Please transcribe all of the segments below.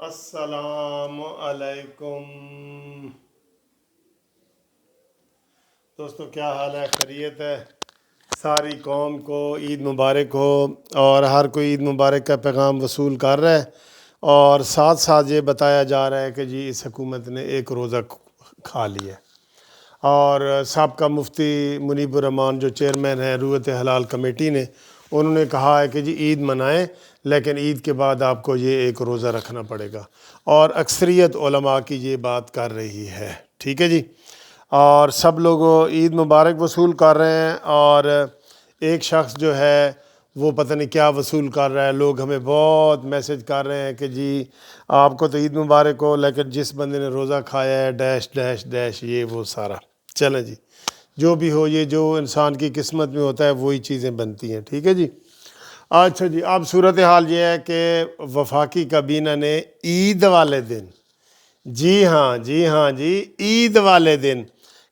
السلام علیکم دوستو، کیا حال ہے؟ خیریت ہے؟ ساری قوم کو عید مبارک ہو، اور ہر کوئی عید مبارک کا پیغام وصول کر رہا ہے، اور ساتھ ساتھ یہ بتایا جا رہا ہے کہ جی اس حکومت نے ایک روزہ کھا لیا ہے۔ اور سابقہ مفتی منیب الرحمان جو چیئرمین ہے رویت حلال کمیٹی نے، انہوں نے کہا ہے کہ جی عید منائیں، لیکن عید کے بعد آپ کو یہ ایک روزہ رکھنا پڑے گا، اور اکثریت علماء کی یہ بات کر رہی ہے۔ ٹھیک ہے جی، اور سب لوگ عید مبارک وصول کر رہے ہیں، اور ایک شخص جو ہے وہ پتہ نہیں کیا وصول کر رہا ہے۔ لوگ ہمیں بہت میسج کر رہے ہیں کہ جی آپ کو تو عید مبارک ہو، لیکن جس بندے نے روزہ کھایا ہے ڈیش ڈیش ڈیش، یہ وہ سارا۔ چلیں جی، جو بھی ہو، یہ جو انسان کی قسمت میں ہوتا ہے وہی چیزیں بنتی ہیں۔ ٹھیک ہے جی، اچھا جی، اب صورتحال یہ ہے کہ وفاقی کابینہ نے عید والے دن، جی ہاں جی، عید والے دن،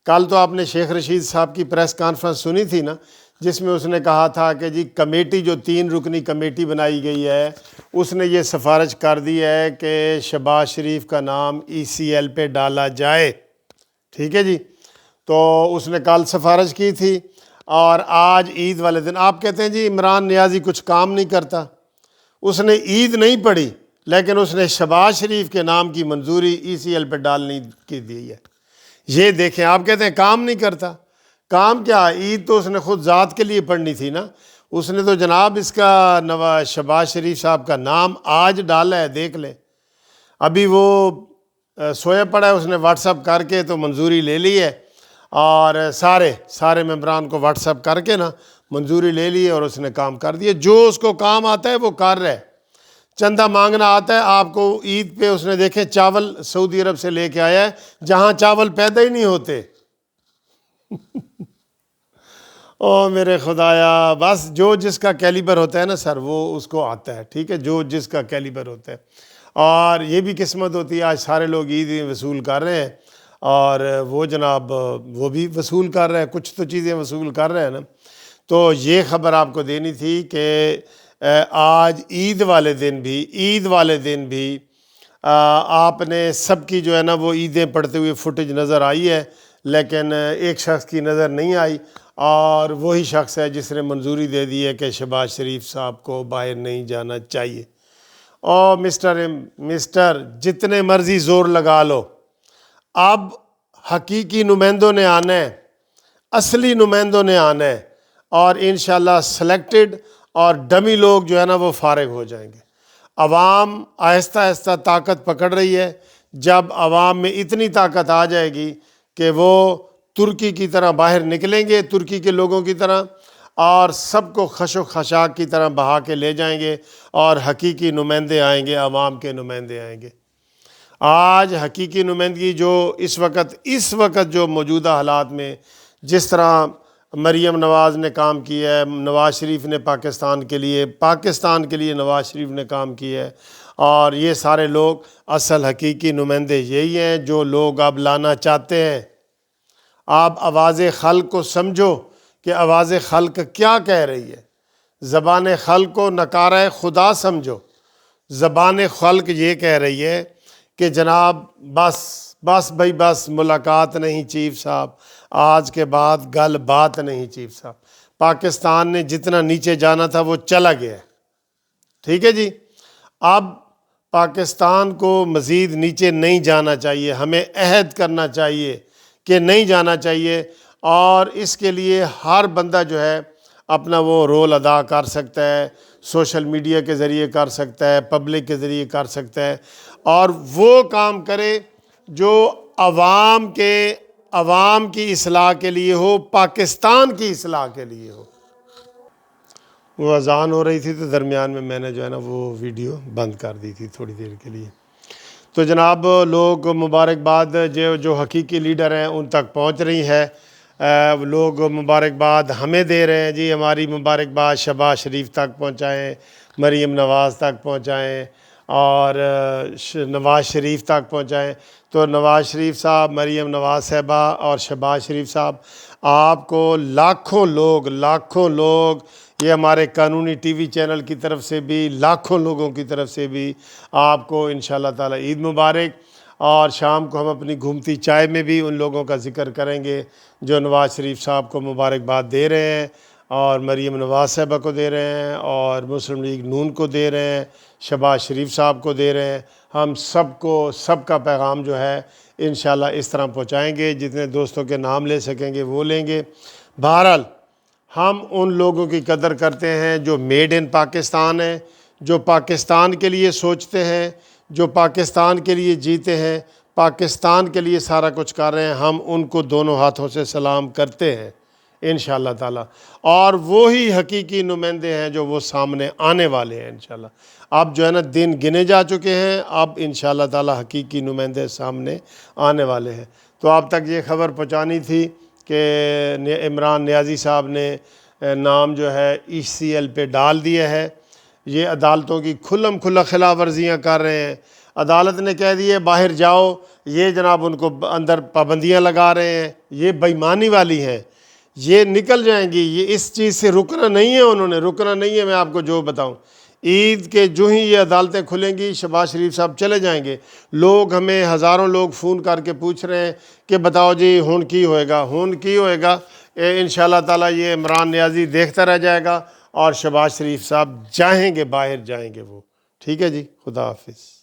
کل تو آپ نے شیخ رشید صاحب کی پریس کانفرنس سنی تھی نا، جس میں اس نے کہا تھا کہ جی کمیٹی جو 3 رکنی کمیٹی بنائی گئی ہے، اس نے یہ سفارش کر دی ہے کہ شہباز شریف کا نام ECL پہ ڈالا جائے۔ ٹھیک ہے جی، تو اس نے کل سفارش کی تھی، اور آج عید والے دن آپ کہتے ہیں جی عمران نیازی کچھ کام نہیں کرتا۔ اس نے عید نہیں پڑھی، لیکن اس نے شہباز شریف کے نام کی منظوری ECL پہ ڈالنے کی دی ہے۔ یہ دیکھیں، آپ کہتے ہیں کام نہیں کرتا، کام کیا؟ عید تو اس نے خود ذات کے لیے پڑھنی تھی نا۔ اس نے تو جناب اس کا شہباز شریف صاحب کا نام آج ڈالا ہے، دیکھ لیں۔ ابھی وہ سویا پڑا ہے، اس نے واٹس اپ کر کے تو منظوری لے لی ہے، اور سارے ممبران کو واٹس اپ کر کے نا منظوری لے لی ہے، اور اس نے کام کر دیا۔ جو اس کو کام آتا ہے وہ کر رہا ہے۔ چندہ مانگنا آتا ہے آپ کو عید پہ، اس نے دیکھے چاول سعودی عرب سے لے کے آیا ہے، جہاں چاول پیدا ہی نہیں ہوتے۔ او میرے خدایا، بس جو جس کا کیلیبر ہوتا ہے نا سر، وہ اس کو آتا ہے۔ ٹھیک ہے، جو جس کا کیلیبر ہوتا ہے، اور یہ بھی قسمت ہوتی ہے۔ آج سارے لوگ عید وصول کر رہے ہیں، اور وہ جناب وہ بھی وصول کر رہے ہیں، کچھ تو چیزیں وصول کر رہے ہیں نا۔ تو یہ خبر آپ کو دینی تھی کہ آج عید والے دن بھی آپ نے سب کی جو ہے نا وہ عیدیں پڑھتے ہوئے فوٹیج نظر آئی ہے، لیکن ایک شخص کی نظر نہیں آئی، اور وہی شخص ہے جس نے منظوری دے دی ہے کہ شہباز شریف صاحب کو باہر نہیں جانا چاہیے۔ او مسٹر جتنے مرضی زور لگا لو، اب حقیقی نمائندوں نے آنا ہے، اصلی نمائندوں نے آنا ہے، اور انشاءاللہ سلیکٹڈ اور ڈمی لوگ جو ہے نا وہ فارغ ہو جائیں گے۔ عوام آہستہ آہستہ طاقت پکڑ رہی ہے۔ جب عوام میں اتنی طاقت آ جائے گی کہ وہ ترکی کی طرح باہر نکلیں گے، ترکی کے لوگوں کی طرح، اور سب کو خش و خشاک کی طرح بہا کے لے جائیں گے، اور حقیقی نمائندے آئیں گے، عوام کے نمائندے آئیں گے۔ آج حقیقی نمائندگی جو اس وقت جو موجودہ حالات میں جس طرح مریم نواز نے کام کیا ہے، نواز شریف نے پاکستان کے لیے نواز شریف نے کام کیا ہے، اور یہ سارے لوگ اصل حقیقی نمائندے یہی ہیں جو لوگ اب لانا چاہتے ہیں۔ آپ آواز خلق کو سمجھو کہ آواز خلق کیا کہہ رہی ہے۔ زبان خلق کو نکارہ خدا سمجھو۔ زبان خلق یہ کہہ رہی ہے کہ جناب بس بھائی بس، ملاقات نہیں چیف صاحب، آج کے بعد گل بات نہیں چیف صاحب۔ پاکستان نے جتنا نیچے جانا تھا وہ چلا گیا ہے۔ ٹھیک ہے جی، اب پاکستان کو مزید نیچے نہیں جانا چاہیے، ہمیں عہد کرنا چاہیے کہ نہیں جانا چاہیے، اور اس کے لیے ہر بندہ جو ہے اپنا وہ رول ادا کر سکتا ہے، سوشل میڈیا کے ذریعے کر سکتا ہے، پبلک کے ذریعے کر سکتا ہے، اور وہ کام کرے جو عوام کی اصلاح کے لیے ہو، پاکستان کی اصلاح کے لیے ہو۔ وہ اذان ہو رہی تھی تو درمیان میں نے جو ہے نا وہ ویڈیو بند کر دی تھی تھوڑی دیر کے لیے۔ تو جناب لوگ مبارکباد جو حقیقی لیڈر ہیں ان تک پہنچ رہی ہے۔ لوگ مبارکباد ہمیں دے رہے ہیں، جی ہماری مبارکباد شہباز شریف تک پہنچائیں، مریم نواز تک پہنچائیں، اور نواز شریف تک پہنچائیں۔ تو نواز شریف صاحب، مریم نواز صاحبہ اور شہباز شریف صاحب، آپ کو لاکھوں لوگ یہ ہمارے قانونی ٹی وی چینل کی طرف سے بھی، لاکھوں لوگوں کی طرف سے بھی آپ کو انشاءاللہ تعالی عید مبارک۔ اور شام کو ہم اپنی گھومتی چائے میں بھی ان لوگوں کا ذکر کریں گے جو نواز شریف صاحب کو مبارکباد دے رہے ہیں، اور مریم نواز صاحبہ کو دے رہے ہیں، اور مسلم لیگ نون کو دے رہے ہیں، شہباز شریف صاحب کو دے رہے ہیں۔ ہم سب کا پیغام جو ہے انشاءاللہ اس طرح پہنچائیں گے، جتنے دوستوں کے نام لے سکیں گے وہ لیں گے۔ بہرحال ہم ان لوگوں کی قدر کرتے ہیں جو میڈ ان پاکستان ہیں، جو پاکستان کے لیے سوچتے ہیں، جو پاکستان کے لیے جیتے ہیں، پاکستان کے لیے سارا کچھ کر رہے ہیں۔ ہم ان کو دونوں ہاتھوں سے سلام کرتے ہیں انشاءاللہ تعالی، اور وہی حقیقی نمائندے ہیں جو وہ سامنے آنے والے ہیں انشاءاللہ۔ اب جو ہے نا دن گنے جا چکے ہیں، اب انشاءاللہ تعالی حقیقی نمائندے سامنے آنے والے ہیں۔ تو آپ تک یہ خبر پہنچانی تھی کہ عمران نیازی صاحب نے نام جو ہے ECL پہ ڈال دیا ہے۔ یہ عدالتوں کی کھلم کھلا خلاف ورزیاں کر رہے ہیں۔ عدالت نے کہہ دیا باہر جاؤ، یہ جناب ان کو اندر پابندیاں لگا رہے ہیں، یہ بے ایمانی والی ہیں، یہ نکل جائیں گی، یہ اس چیز سے رکنا نہیں ہے، انہوں نے رکنا نہیں ہے۔ میں آپ کو جو بتاؤں، عید کے جو ہی یہ عدالتیں کھلیں گی شہباز شریف صاحب چلے جائیں گے۔ لوگ ہمیں ہزاروں لوگ فون کر کے پوچھ رہے ہیں کہ بتاؤ جی ہون کی ہوئے گا انشاءاللہ تعالی یہ عمران نیازی دیکھتا رہ جائے گا، اور شہباز شریف صاحب جائیں گے، باہر جائیں گے وہ۔ ٹھیک ہے جی، خدا حافظ۔